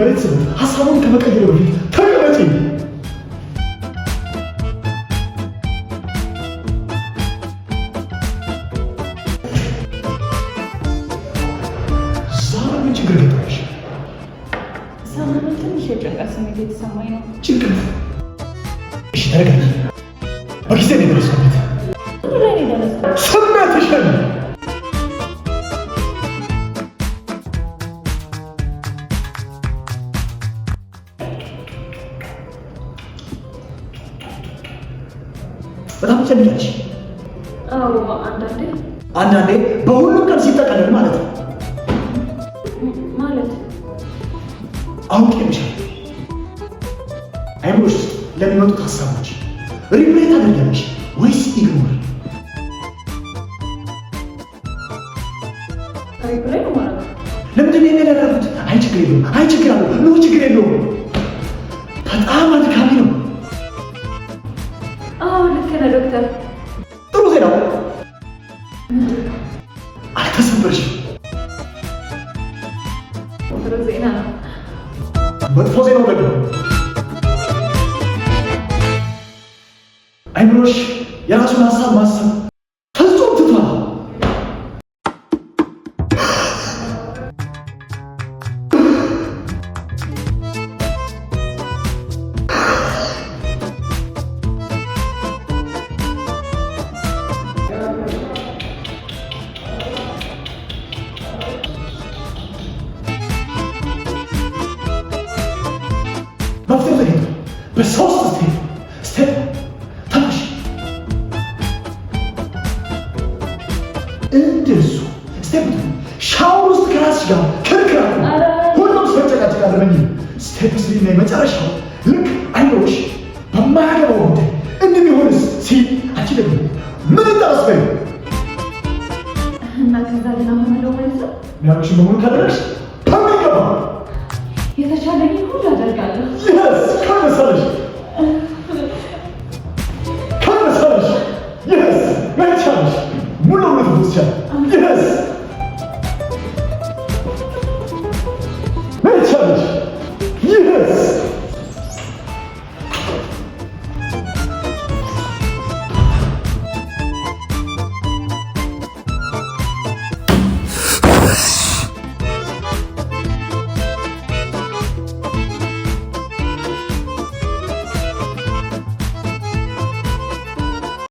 የመሬት ስበት ሀሳቡን ከመቀየሩ በፊት ተቀመጪ። ዛሬ ምን ችግር ገጠመሽ? ሰሞኑን ትንሽ የጭንቀት ስሜት የተሰማኝ ነው። ጭንቀት? እሺ ተረጋጊ። በጊዜ ነው የደረስኩበት። ላይ ነው የደረስኩት። ስሜትሽን በጣም ጨንቀሽ? አዎ አንዳንዴ በሁሉም ቀን ሲጠቀልል ማለት ነው። ማለት አውቄልሻለሁ። አይምሮሽ ውስጥ ለሚመጡት ሀሳቦች ሪፕሌይ ታደርጊያለሽ ወይስ ኢግኖር? ሪፕሌይ ነው ማለት ነው። ለምንድን ነው የሚያደርጉት? አይ ችግር የለውም፣ አይ ችግር አለው፣ ኖ ችግር የለውም። በጣም አድካሚ ነው። አዎ ልክ ነህ ዶክተር። ጥሩ ዜናው አልተሰበርሽም። ጥሩ ዜና ነው። መጥፎ ዜናው ደግሞ አይምሮሽ የራሱን ሀሳብ ማሰብ ፍጹም ትቷል። መፍትሄ ተገኝቷል። በሶስት ስቴፕ ተነሽ። እንደሱ ስቴፕ ሻወር ውስጥ ከራስሽ ጋር ክርክር አለ። ሁሉም ስመጨቃጨቅ አለመኝ። ስቴፕ ስሪ እና የመጨረሻው ልክ አይምሮሽ በማያገባው ጉዳይ እንደሚሆንስ ሲል አንቺ ደግሞ ምን እንዳስበኝ እና ከዛ ግን አሁን አለው ማለት ነው። ያልኩሽን በሙሉ ካደረግሽ በሚገባ የተቻለኝን ሁሉ አደርጋለሁ። ከመሰለሽ